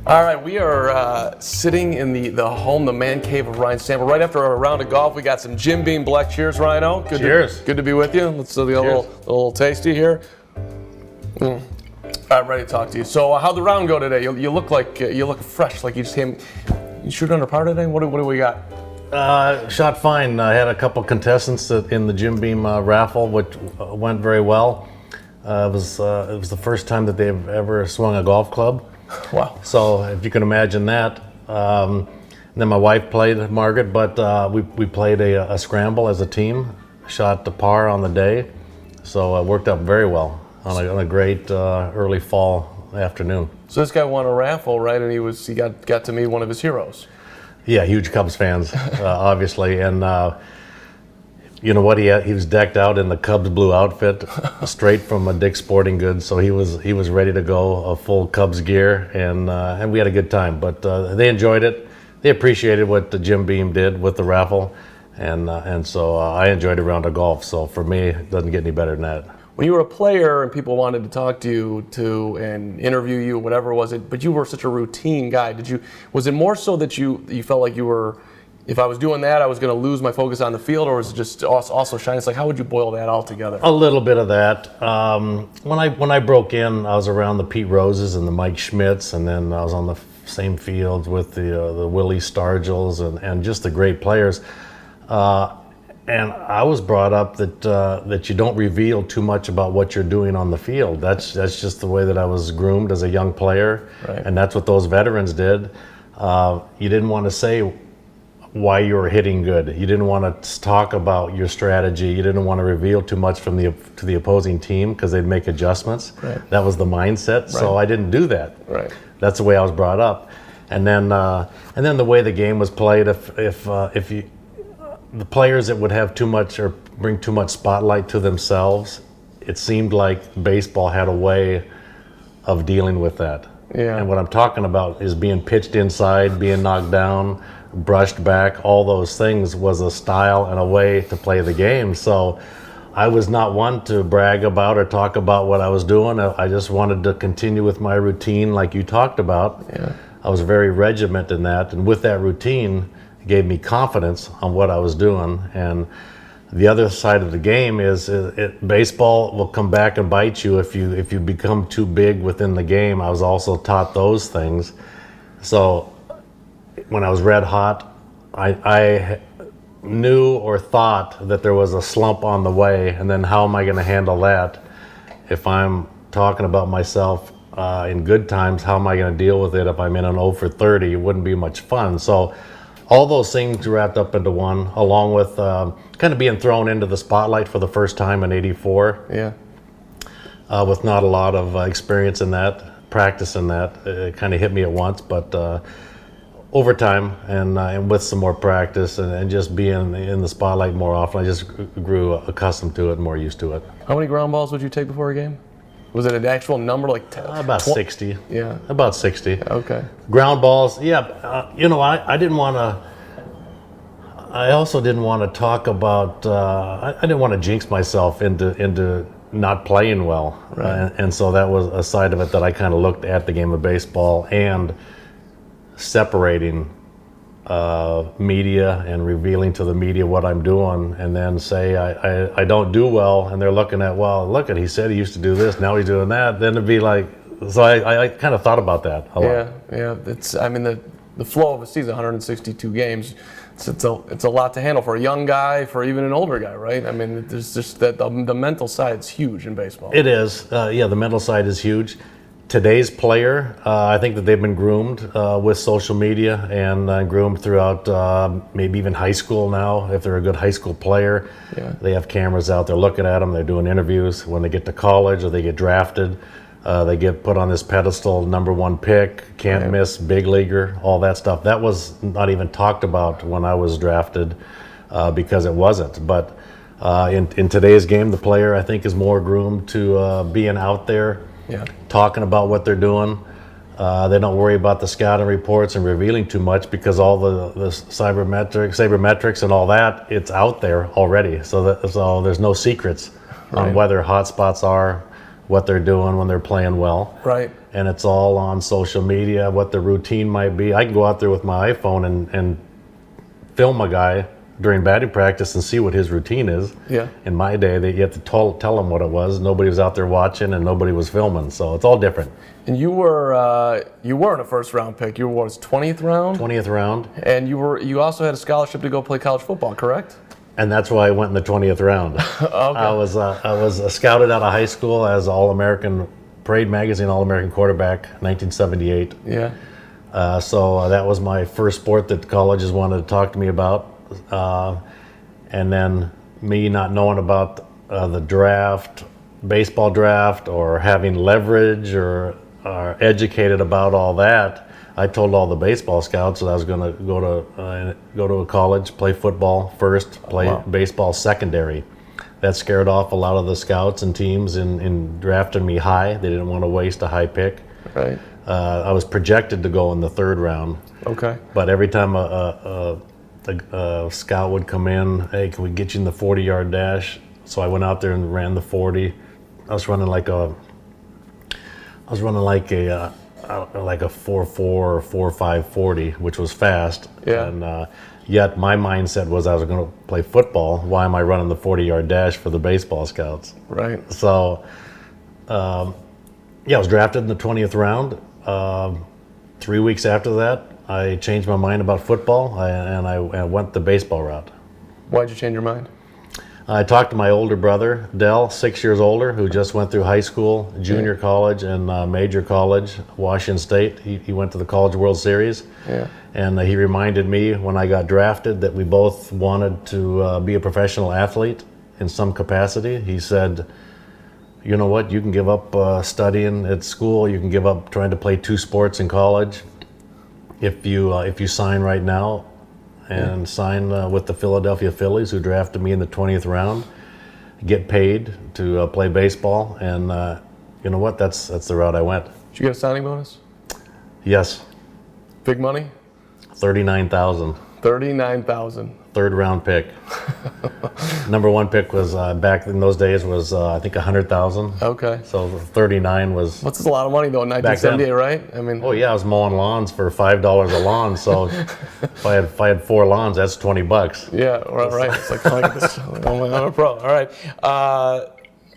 All right, we are sitting in the home, the man cave of Ryne Sandberg. Right after a round of golf, we got some Jim Beam Black. Cheers, Rhino. Cheers. Good to be with you. Let's do a little tasty here. All right, ready to talk to you. So, how'd the round go today? You look like you look fresh, like you just came. You shoot under par today? What do we got? Shot fine. I had a couple contestants in the Jim Beam raffle, which went very well. It was the first time that they've ever swung a golf club. Wow. So if you can imagine that. Then my wife played, Margaret, but we played a scramble as a team, shot the par on the day. So it worked out very well on a great early fall afternoon. So this guy won a raffle, right? And he got to meet one of his heroes. Yeah, huge Cubs fans, obviously. And you know what? He was decked out in the Cubs blue outfit, straight from a Dick's Sporting Goods. So he was ready to go, a full Cubs gear, and we had a good time. But they enjoyed it. They appreciated what the Jim Beam did with the raffle, and so I enjoyed a round of golf. So for me, it doesn't get any better than that. When you were a player and people wanted to talk to you and interview you, whatever was it, but you were such a routine guy. Was it more so that you felt like you were, if I was doing that, I was going to lose my focus on the field, or was it just also shiny? It's like, how would you boil that all together? A little bit of that. When I broke in, I was around the Pete Roses and the Mike Schmidts, and then I was on the same fields with the Willie Stargels and just the great players. And I was brought up that you don't reveal too much about what you're doing on the field. That's just the way that I was groomed as a young player, right. And that's what those veterans did. You didn't want to say why you were hitting good. You didn't want to talk about your strategy. You didn't want to reveal too much to the opposing team because they'd make adjustments. Right. That was the mindset. Right. So I didn't do that. Right. That's the way I was brought up. And then the way the game was played. If you the players that would have too much or bring too much spotlight to themselves, it seemed like baseball had a way of dealing with that. Yeah. And what I'm talking about is being pitched inside, being knocked down, brushed back, all those things was a style and a way to play the game. So I was not one to brag about or talk about what I was doing. I just wanted to continue with my routine like you talked about. Yeah. I was very regimented in that, and with that routine, it gave me confidence on what I was doing. And the other side of the game is baseball will come back and bite you if you become too big within the game. I was also taught those things. So when I was red hot, I knew or thought that there was a slump on the way, and then how am I going to handle that? If I'm talking about myself in good times, how am I going to deal with it if I'm in an 0 for 30? It wouldn't be much fun. So all those things wrapped up into one, along with kind of being thrown into the spotlight for the first time in '84. Yeah. With not a lot of experience in that, practice in that. It kind of hit me at once, but over time and with some more practice and just being in the spotlight more often, I just grew accustomed to it and more used to it. How many ground balls would you take before a game? Was it an actual number, like about 60? Yeah. About 60. Okay. Ground balls, yeah. I didn't want to. I also didn't want to talk about. I didn't want to jinx myself into not playing well, right. And so that was a side of it that I kind of looked at the game of baseball and separating media and revealing to the media what I'm doing, and then say I don't do well, and they're looking at, well, look at, he said he used to do this, now he's doing that. Then it'd be like, so I kind of thought about that a lot. Yeah. It's, I mean, the flow of a season, 162 games, it's a lot to handle for a young guy, for even an older guy, right? I mean, there's just that the mental side's huge in baseball. It is, yeah. The mental side is huge. Today's player, I think that they've been groomed with social media and groomed throughout maybe even high school now. If they're a good high school player, yeah. They have cameras out there looking at them. They're doing interviews. When they get to college or they get drafted, they get put on this pedestal, #1 pick, can't miss, big leaguer, all that stuff. That was not even talked about when I was drafted because it wasn't. But in today's game, the player, I think, is more groomed to being out there. Yeah. Talking about what they're doing. They don't worry about the scouting reports and revealing too much because all the sabermetrics and all that, it's out there already. So there's no secrets on whether hot spots are, what they're doing when they're playing well. Right. And it's all on social media, what the routine might be. I can go out there with my iPhone and film a guy during batting practice and see what his routine is. Yeah. In my day, you had to tell him what it was. Nobody was out there watching and nobody was filming, so it's all different. And you weren't a first round pick. You were 20th round? 20th round. And you also had a scholarship to go play college football, correct? And that's why I went in the 20th round. Okay. I was scouted out of high school as All-American, Parade Magazine All-American quarterback, 1978. Yeah. So that was my first sport that colleges wanted to talk to me about. And then me not knowing about the draft, baseball draft, or having leverage or educated about all that, I told all the baseball scouts that I was going to go to a college, play football first, play baseball secondary. That scared off a lot of the scouts and teams in drafting me high. They didn't want to waste a high pick. Right. I was projected to go in the 3rd round. Okay. But every time a scout would come in, hey, can we get you in the 40-yard dash? So I went out there and ran the 40. I was running like a 4.4 or 4.5 40, which was fast. Yeah. And yet my mindset was I was going to play football. Why am I running the 40-yard dash for the baseball scouts? Right. So, I was drafted in the 20th round. 3 weeks after that, I changed my mind about football, and I went the baseball route. Why'd you change your mind? I talked to my older brother, Dell, 6 years older, who just went through high school, junior college, and major college, Washington State. He went to the College World Series. Yeah. And he reminded me when I got drafted that we both wanted to be a professional athlete in some capacity. He said, you know what, you can give up studying at school, you can give up trying to play 2 sports in college if you sign right now and sign with the Philadelphia Phillies, who drafted me in the 20th round, get paid to play baseball, and you know what, that's the route I went. Did you get a signing bonus? Yes. Big money? $39,000. $39,000. 3rd round pick. Number 1 pick was back in those days was I think $100,000. Okay. So 39 was. What's a lot of money though in 1978, right? I mean. Oh yeah, I was mowing lawns for $5 a lawn. So if I had 4 lawns, that's $20. Yeah, right. It's like I'm a pro. All right.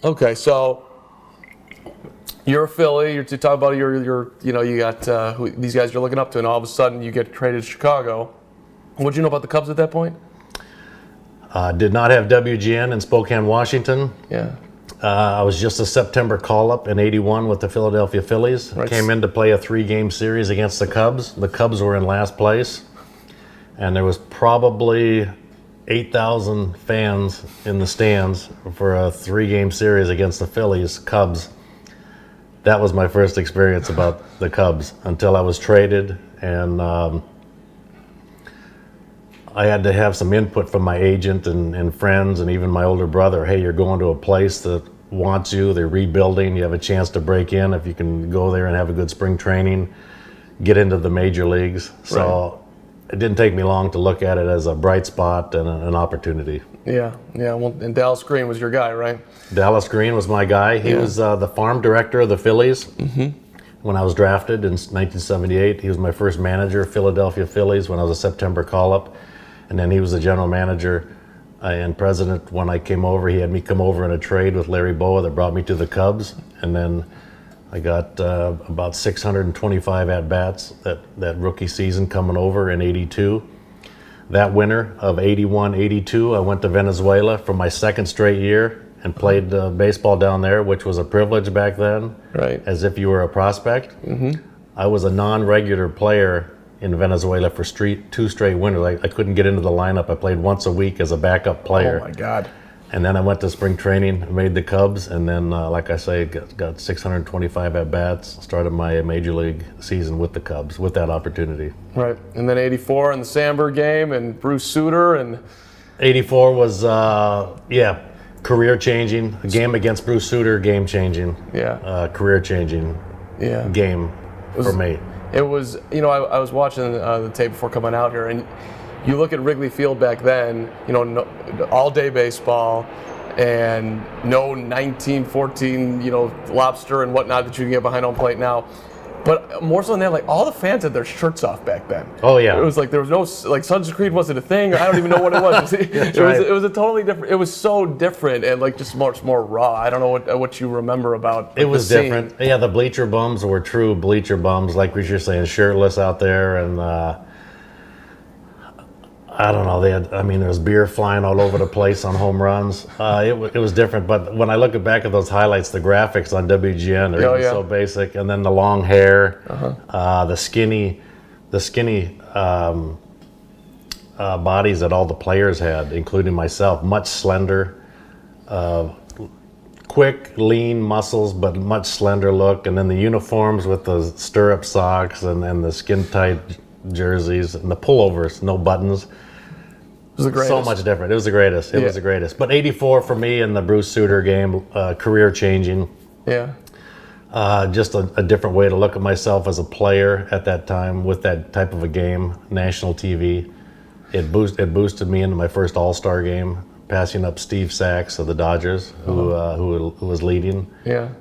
Okay, so you're a Philly. You're to talk about you got these guys you're looking up to, and all of a sudden you get traded to Chicago. What did you know about the Cubs at that point? Did not have WGN in Spokane, Washington. Yeah. I was just a September call-up in '81 with the Philadelphia Phillies. Right. Came in to play a 3-game series against the Cubs. The Cubs were in last place, and there was probably 8,000 fans in the stands for a 3-game series against the Phillies Cubs. That was my first experience about the Cubs until I was traded, and I had to have some input from my agent and friends and even my older brother. Hey, you're going to a place that wants you. They're rebuilding. You have a chance to break in if you can go there and have a good spring training, get into the major leagues. So it didn't take me long to look at it as a bright spot and an opportunity. Yeah. Well, and Dallas Green was your guy, right? Dallas Green was my guy. He was the farm director of the Phillies. When I was drafted in 1978. He was my first manager, Philadelphia Phillies, when I was a September call-up. And then he was the general manager and president when I came over. He had me come over in a trade with Larry Boa that brought me to the Cubs. And then I got about 625 at-bats that rookie season coming over in '82. That winter of '81-'82, I went to Venezuela for my 2nd straight year and played baseball down there, which was a privilege back then, right? As if you were a prospect. I was a non-regular player in Venezuela for 2 straight winters. I couldn't get into the lineup. I played once a week as a backup player. Oh my God. And then I went to spring training, made the Cubs, and then, like I say, got 625 at-bats, started my major league season with the Cubs, with that opportunity. Right, and then '84 in the Sandberg game, and Bruce Sutter, and... '84 was, career-changing. A game against Bruce Sutter, game-changing. Yeah. Career-changing game for me. It was, I was watching the tape before coming out here, and you look at Wrigley Field back then, all-day baseball, and no 1914, lobster and whatnot that you can get behind home plate now. But more so than that, like all the fans had their shirts off back then. Oh yeah. It was like there was no sunscreen wasn't a thing. I don't even know what it was. It was a totally different. It was so different and like just more raw. I don't know what you remember about. It was different. Yeah, the Bleacher Bums were true Bleacher Bums, like we were saying, shirtless out there, and I don't know. There was beer flying all over the place on home runs. It was different. But when I look back at those highlights, the graphics on WGN are so basic, and then the long hair, the skinny bodies that all the players had, including myself, much slender, quick, lean muscles, but much slender look, and then the uniforms with the stirrup socks and the skin tight jerseys and the pullovers, no buttons. It was the greatest. So much different. It was the greatest. It was the greatest. But 84 for me in the Bruce Sutter game, career changing. Yeah. Just a different way to look at myself as a player at that time with that type of a game, national TV. It boosted me into my first All-Star game, passing up Steve Sachs of the Dodgers, who was leading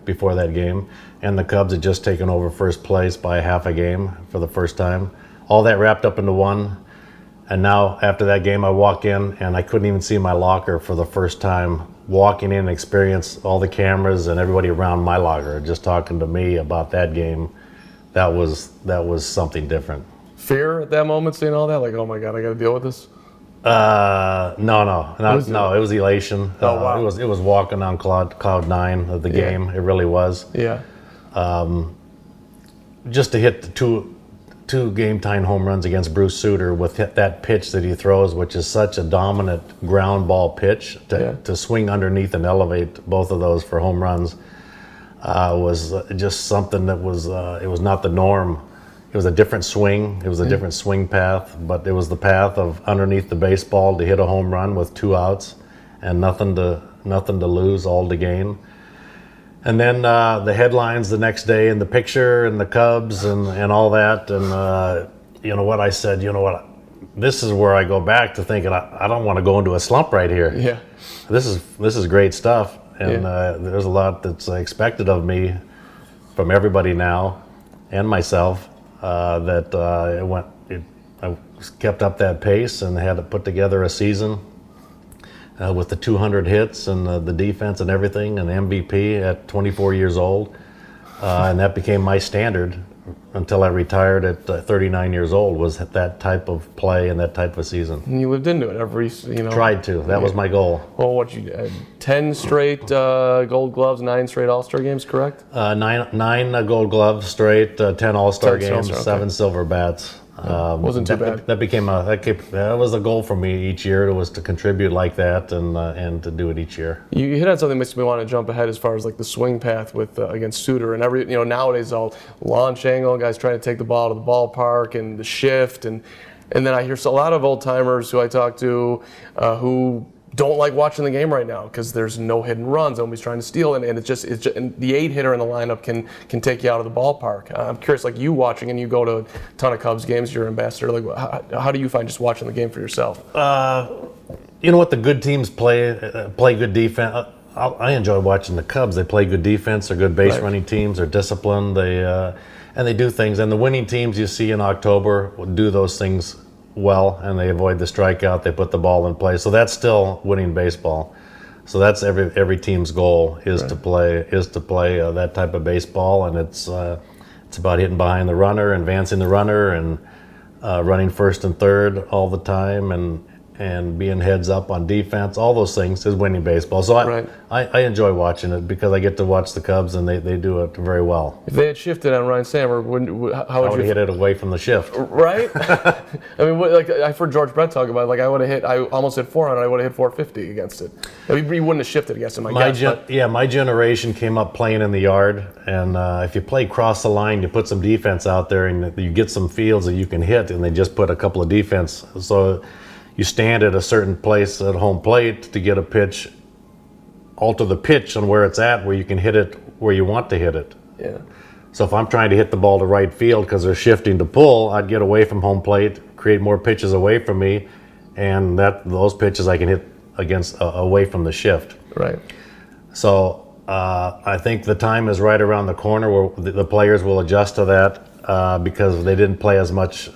before that game. And the Cubs had just taken over first place by half a game for the first time. All that wrapped up into one. And now, after that game, I walk in, and I couldn't even see my locker for the first time. Walking in and experience all the cameras and everybody around my locker just talking to me about that game, that was something different. Fear at that moment, seeing all that? Like, oh my God, I got to deal with this? No. It was elation. Oh, wow. It was walking on cloud nine of the game. It really was. Yeah. Just to hit the two game-tying home runs against Bruce Sutter with that pitch that he throws, which is such a dominant ground ball pitch, to swing underneath and elevate both of those for home runs was just something that was it was not the norm. It was a different swing. It was a different swing path, but it was the path of underneath the baseball to hit a home run with 2 outs and nothing to lose, all to gain. And then the headlines the next day and the picture and the Cubs and all that. And you know what I said, this is where I go back to thinking I don't want to go into a slump right here. Yeah. This is great stuff. And there's a lot that's expected of me from everybody now and myself I kept up that pace and had to put together a season with the 200 hits and the defense and everything, and MVP at 24 years old. And that became my standard until I retired at 39 years old, was that type of play and that type of season. And you lived into it Tried to. That was my goal. Well, 10 straight Gold Gloves, 9 straight All-Star games, correct? 9 Gold Gloves straight, 10 All-Star games, 7 silver bats. Wasn't too bad. That was a goal for me each year. It was to contribute like that and to do it each year. You hit on something that makes me want to jump ahead as far as like the swing path with against Sutter and nowadays all launch angle, guys trying to take the ball to the ballpark and the shift and then I hear a lot of old timers who I talk to who don't like watching the game right now because there's no hidden runs. Nobody's trying to steal, and it's just and the 8-hitter in the lineup can take you out of the ballpark. I'm curious, like you watching, and you go to a ton of Cubs games. You're an ambassador. Like, how do you find just watching the game for yourself? You know what? The good teams play good defense. I enjoy watching the Cubs. They play good defense. They're good base running teams. They're disciplined. And they do things. And the winning teams you see in October do those things well, and they avoid the strikeout. They put the ball in play. So that's still winning baseball. So that's every team's goal is to play that type of baseball, and it's about hitting behind the runner, advancing the runner, and running first and third all the time, and being heads up on defense. All those things is winning baseball. So I enjoy watching it because I get to watch the Cubs, and they do it very well. If they had shifted on Ryne Sandberg, how would you hit it away from the shift? Right? I mean, I've heard George Brett talk about it. Like I almost hit 400. I would have hit 450 against it. I mean, you wouldn't have shifted against him. My generation came up playing in the yard, and if you play cross the line, you put some defense out there, and you get some fields that you can hit, and they just put a couple of defense. So you stand at a certain place at home plate to get a pitch, alter the pitch on where it's at, where you can hit it where you want to hit it. Yeah. So if I'm trying to hit the ball to right field because they're shifting to pull, I'd get away from home plate, create more pitches away from me, and those pitches I can hit away from the shift. Right. So I think the time is right around the corner where the players will adjust to that because they didn't play as much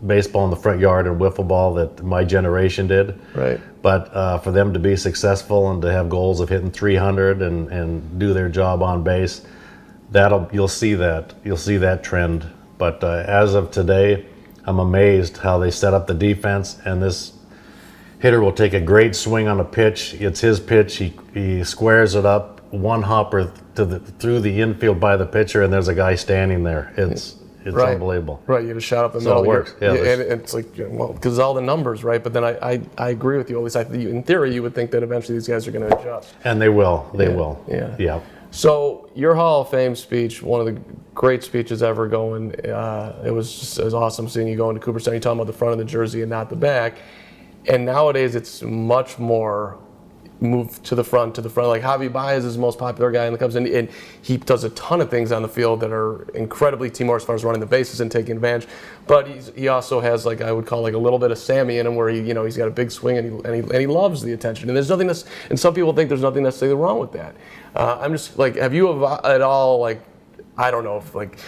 baseball in the front yard and wiffle ball that my generation did. Right. But for them to be successful and to have goals of hitting 300 and do their job on base, you'll see that trend. But as of today, I'm amazed how they set up the defense, and this hitter will take a great swing on a pitch. It's his pitch. He squares it up, one hopper through the infield by the pitcher, and there's a guy standing there. It's right. unbelievable. Right, you get a shot up the So middle. it works. Yeah, and it's like, well, because all the numbers, right? But then I agree with you. At least in theory, you would think that eventually these guys are going to adjust. And they will. They will. Yeah. Yeah. So your Hall of Fame speech, one of the great speeches ever going. It was awesome seeing you go into Cooperstown. You're talking about the front of the jersey and not the back. And nowadays it's much more moved to the front. Like Javi Baez is the most popular guy in the Cubs, and he does a ton of things on the field that are incredibly teamwork as far as running the bases and taking advantage. But he also has, like, I would call, like, a little bit of Sammy in him, where he's got a big swing and he loves the attention. And there's nothing and some people think there's nothing necessarily wrong with that. I'm just like, have you at all, like, I don't know if, like,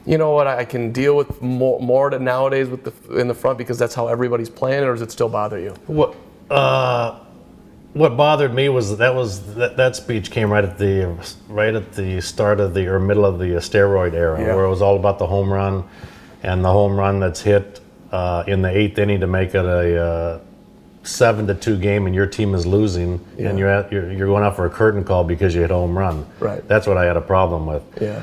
you know what, I can deal with more nowadays in the front because that's how everybody's playing, or does it still bother you? What bothered me was that speech came right at the start of the middle of the steroid era, where it was all about the home run, and the home run that's hit in the 8th inning to make it a 7-2 game, and your team is losing, and you're going out for a curtain call because you hit a home run. Right. That's what I had a problem with. Yeah.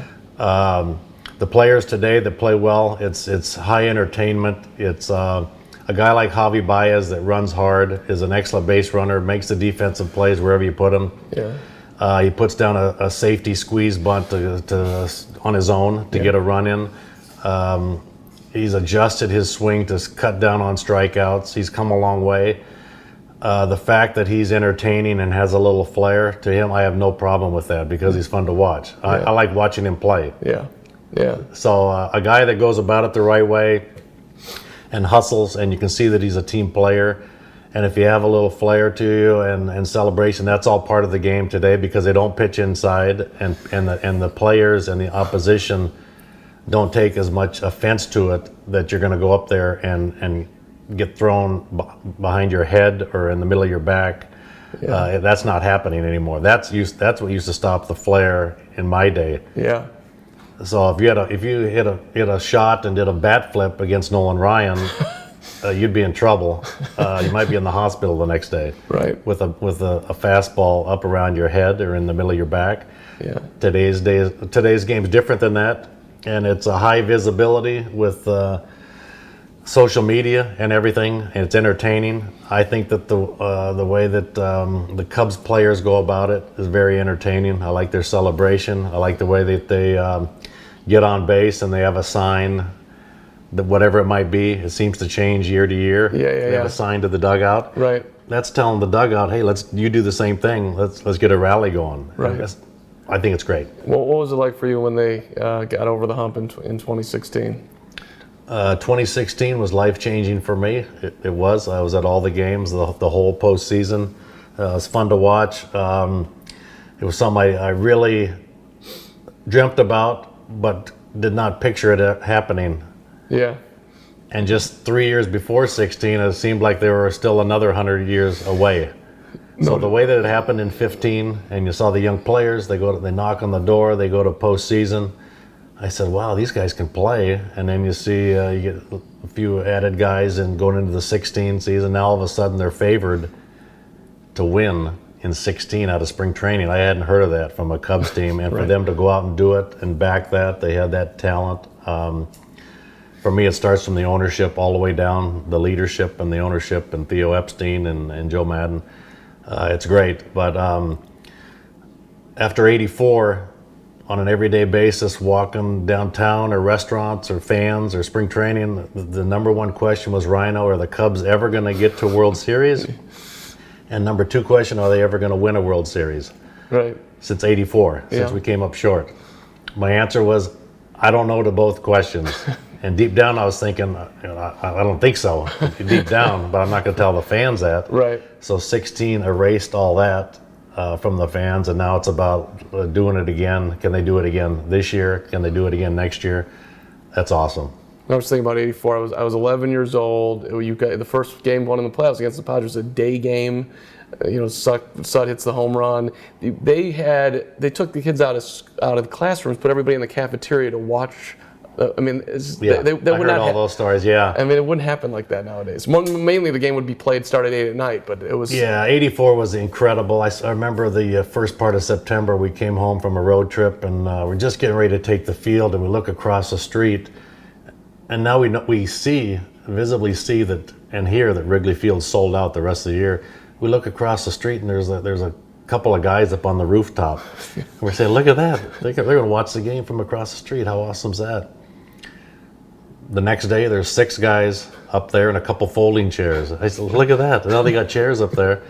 The players today that play well, it's high entertainment. It's a guy like Javi Baez that runs hard, is an excellent base runner, makes the defensive plays wherever you put him. Yeah. He puts down a safety squeeze bunt on his own to get a run in. He's adjusted his swing to cut down on strikeouts. He's come a long way. The fact that he's entertaining and has a little flair to him, I have no problem with that because he's fun to watch. I like watching him play. Yeah. Yeah. So a guy that goes about it the right way and hustles, and you can see that he's a team player. And if you have a little flair to you and celebration, that's all part of the game today because they don't pitch inside, and the players and the opposition don't take as much offense to it that you're going to go up there and get thrown behind your head or in the middle of your back. Yeah. That's not happening anymore. That's what used to stop the flair in my day. Yeah. So if you hit a shot and did a bat flip against Nolan Ryan, you'd be in trouble. You might be in the hospital the next day. Right. With a fastball up around your head or in the middle of your back. Yeah. Today's game is different than that, and it's a high visibility with social media and everything, and it's entertaining. I think that the way that the Cubs players go about it is very entertaining. I like their celebration. I like the way that they get on base and they have a sign, that whatever it might be, it seems to change year to year. They have a sign to the dugout. Right. That's telling the dugout, hey, you do the same thing. Let's get a rally going. Right. I think it's great. What was it like for you when they got over the hump in 2016? 2016 was life-changing for me. It was. I was at all the games, the whole postseason. It was fun to watch. It was something I really dreamt about, but did not picture it happening. Yeah. And just 3 years before 16, it seemed like they were still another 100 years away. So the way that it happened in 15, and you saw the young players, they knock on the door, they go to postseason. I said, wow, these guys can play. And then you see you get a few added guys and going into the 16 season. Now all of a sudden they're favored to win in 16 out of spring training. I hadn't heard of that from a Cubs team. And for them to go out and do it and back that, they had that talent. For me, it starts from the ownership all the way down, the leadership and the ownership, and Theo Epstein and Joe Madden. It's great. But after 84, on an everyday basis, walking downtown or restaurants or fans or spring training, the number one question was, Rhino, are the Cubs ever going to get to World Series? And number two question, are they ever going to win a World Series? Right. Since 84, since we came up short. My answer was, I don't know to both questions. And deep down I was thinking, I don't think so, deep down, but I'm not going to tell the fans that. Right. So 16 erased all that. from the fans, and now it's about doing it again. Can they do it again this year? Can they do it again next year? That's awesome. I was thinking about '84. I was 11 years old. You got the first game won in the playoffs against the Padres, a day game. Sut hits the home run. They took the kids out of the classrooms, put everybody in the cafeteria to watch. They I would heard not all those stories. Yeah. I mean, it wouldn't happen like that nowadays. Mainly, the game would be played, start at 8 at night, but it was. Yeah, '84 was incredible. I remember the first part of September. We came home from a road trip, and we're just getting ready to take the field, and we look across the street, and now we visibly see that and hear that Wrigley Field sold out the rest of the year. We look across the street, and there's a couple of guys up on the rooftop. We're saying, look at that. They're going to watch the game from across the street. How awesome is that? The next day, there's 6 guys up there and a couple folding chairs. I said, look at that. Now they got chairs up there.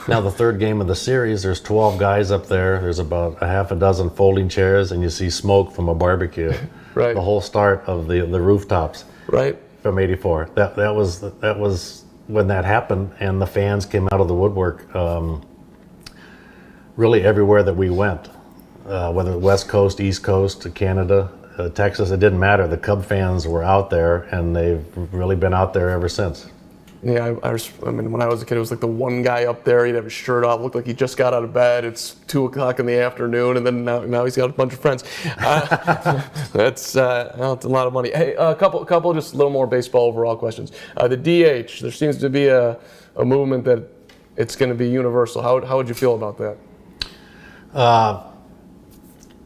Now the third game of the series, there's 12 guys up there. There's about a half a dozen folding chairs, and you see smoke from a barbecue. Right. The whole start of the rooftops. Right. From '84. That was when that happened, and the fans came out of the woodwork. Really everywhere that we went, whether West Coast, East Coast, Canada, Texas, it didn't matter. The Cub fans were out there, and they've really been out there ever since. Yeah, I mean, when I was a kid, it was like the one guy up there. He'd have his shirt off, looked like he just got out of bed. It's 2:00 in the afternoon, and then now he's got a bunch of friends. That's it's a lot of money. Hey, a couple just a little more baseball overall questions. The DH, there seems to be a movement that it's going to be universal. How would you feel about that?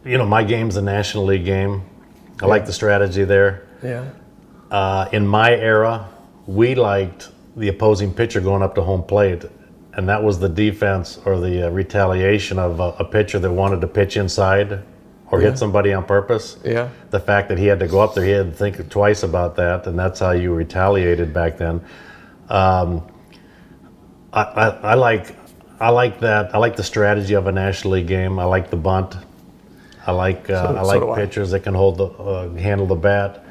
My game's a National League game. I like the strategy there. Yeah. In my era, we liked the opposing pitcher going up to home plate, and that was the defense or the retaliation of a pitcher that wanted to pitch inside or hit somebody on purpose. Yeah. The fact that he had to go up there, he had to think twice about that, and that's how you retaliated back then. I like that. I like the strategy of a National League game. I like the bunt. I like pitchers that can handle the bat.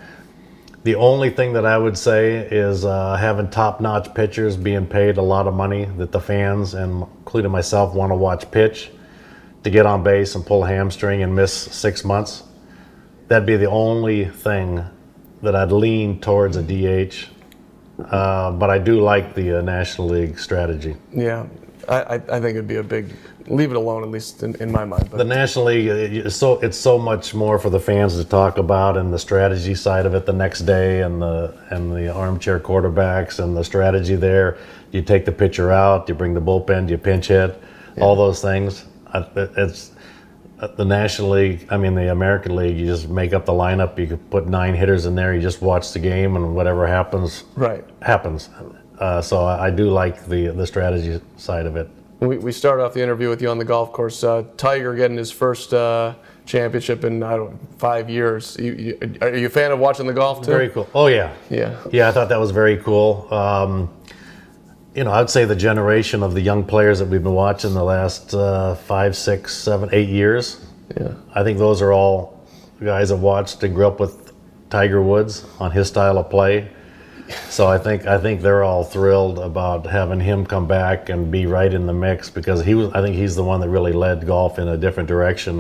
The only thing that I would say is having top-notch pitchers being paid a lot of money that the fans, and including myself, want to watch pitch to get on base and pull a hamstring and miss 6 months. That'd be the only thing that I'd lean towards a DH. But I do like the National League strategy. Yeah, I think it'd be a big. Leave it alone, at least in my mind. But. The National League, it's so much more for the fans to talk about, and the strategy side of it the next day, and the armchair quarterbacks and the strategy there. You take the pitcher out, you bring the bullpen, you pinch hit, all those things. It's the National League. I mean, the American League. You just make up the lineup. You could put 9 hitters in there. You just watch the game, and whatever happens, happens. So I do like the strategy side of it. We started off the interview with you on the golf course. Tiger getting his first championship in 5 years. Are you a fan of watching the golf too? Very cool. Oh yeah. I thought that was very cool. I'd say the generation of the young players that we've been watching the last 5, 6, 7, 8 years. Yeah. I think those are all guys that watched and grew up with Tiger Woods on his style of play. So I think they're all thrilled about having him come back and be right in the mix, because I think he's the one that really led golf in a different direction.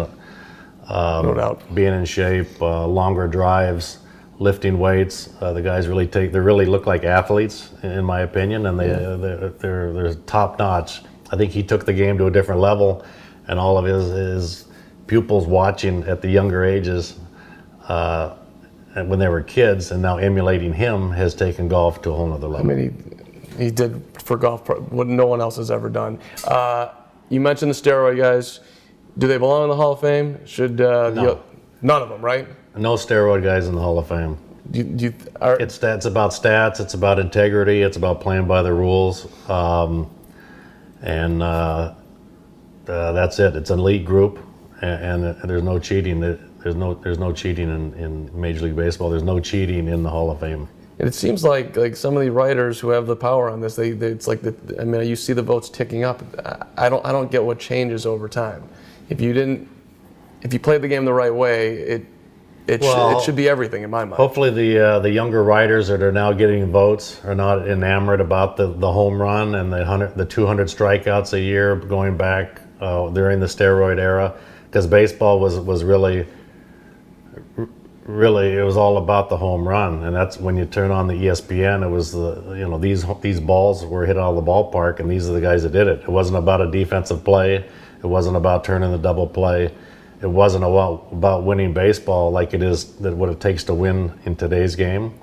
No doubt. Being in shape, longer drives, lifting weights. The guys they really look like athletes, in my opinion, and they're top notch. I think he took the game to a different level, and all of his pupils watching at the younger ages. When they were kids, and now emulating him has taken golf to a whole nother level. I mean, he did for golf what no one else has ever done. You mentioned the steroid guys. Do they belong in the Hall of Fame? Should No. None of them, right? No steroid guys in the Hall of Fame. It's about stats. It's about integrity. It's about playing by the rules, and that's it. It's an elite group, and there's no cheating. There's no cheating in Major League Baseball. There's no cheating in the Hall of Fame. And it seems like some of the writers who have the power on this, it's like you see the votes ticking up. I don't get what changes over time. If you played the game the right way, it should be everything in my mind. Hopefully the younger writers that are now getting votes are not enamored about the home run and the 200 strikeouts a year going back during the steroid era, because baseball was really it was all about the home run, and that's when you turn on the ESPN. It was these balls were hit out of the ballpark, and these are the guys that did it. It wasn't about a defensive play. It wasn't about turning the double play. It wasn't about winning baseball like it is that what it takes to win in today's game,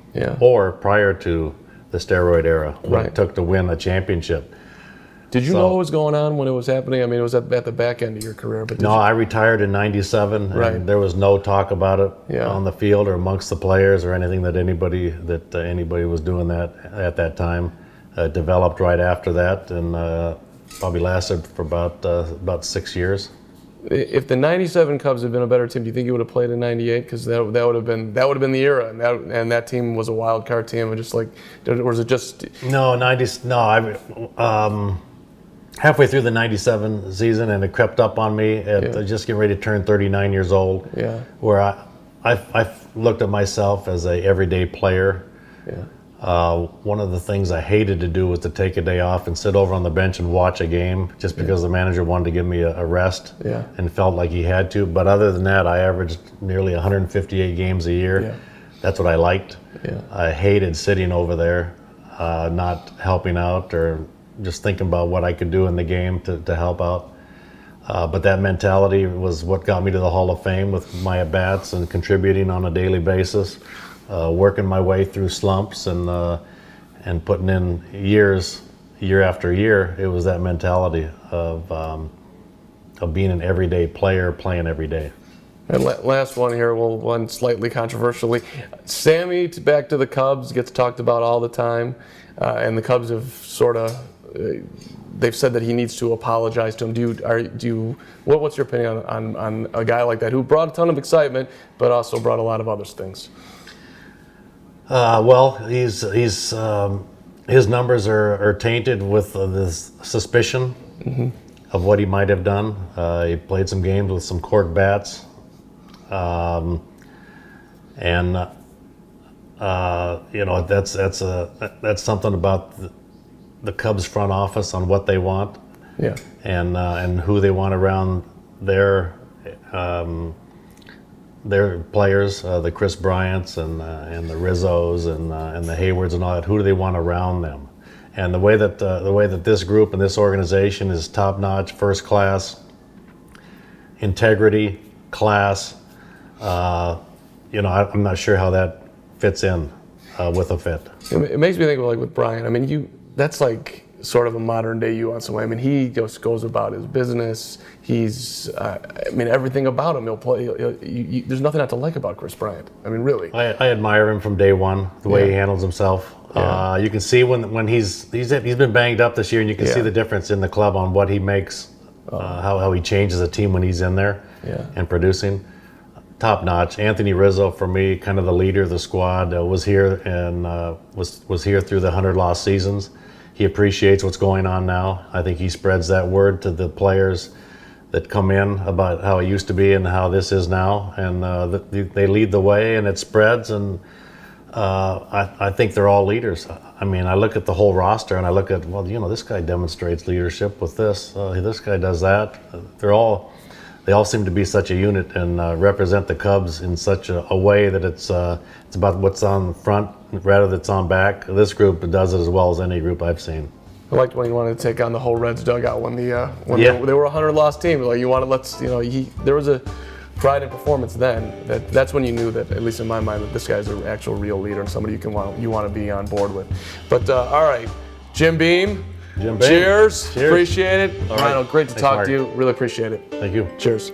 or prior to the steroid era, what it took to win a championship. Did you know what was going on when it was happening? I mean, it was at the back end of your career. But I retired in '97, and there was no talk about it on the field or amongst the players or anything that anybody was doing that at that time. Developed right after that, and probably lasted for about 6 years. If the '97 Cubs had been a better team, do you think you would have played in '98? Because that would have been the era, and that team was a wild card team. And just like, or was it just halfway through the '97 season, and it crept up on me at just getting ready to turn 39 years old. Yeah, where I looked at myself as a everyday player. Yeah. One of the things I hated to do was to take a day off and sit over on the bench and watch a game just because the manager wanted to give me a rest and felt like he had to. But other than that, I averaged nearly 158 games a year. Yeah. That's what I liked. Yeah. I hated sitting over there, not helping out or just thinking about what I could do in the game to help out. But that mentality was what got me to the Hall of Fame with my at-bats and contributing on a daily basis. Working my way through slumps and putting in year after year. It was that mentality of being an everyday player, playing every day. And last one here, one slightly controversially. Sammy, back to the Cubs, gets talked about all the time, and the Cubs have sort of they've said that he needs to apologize to him. What's your opinion on a guy like that who brought a ton of excitement, but also brought a lot of other things? Well, his numbers are tainted with this suspicion of what he might have done. He played some games with some cork bats, and that's something about the Cubs front office on what they want, and who they want around their players, the Chris Bryants and the Rizzos and the Haywards and all that. Who do they want around them? And the way that this group and this organization is top notch, first class, integrity, class. I'm not sure how that fits in with a fit. It makes me think of like with Brian. I mean, that's like sort of a modern day you on some way. I mean, he just goes about his business. He's, everything about him. He'll play. There's nothing not to like about Chris Bryant. I mean, really. I admire him from day one. The way he handles himself. Yeah. You can see when he's been banged up this year, and you can see the difference in the club on what he makes, how he changes a team when he's in there and producing. Top notch. Anthony Rizzo, for me, kind of the leader of the squad, was here and was here through the 100 lost seasons. He appreciates what's going on now. I think he spreads that word to the players that come in about how it used to be and how this is now, and they lead the way, and it spreads. And I think they're all leaders. I mean, I look at the whole roster, and I look at, this guy demonstrates leadership with this. This guy does that. They all seem to be such a unit and represent the Cubs in such a way that it's about what's on front rather than it's on back. This group does it as well as any group I've seen. I liked when he wanted to take on the whole Reds dugout when they were a 100 loss team. Like there was a pride in performance then. That's when you knew that, at least in my mind, that this guy's an actual real leader and somebody you want to be on board with. But all right, Jim Beam. Cheers. Appreciate it. All right. Great to talk to you. Really appreciate it. Thank you. Cheers.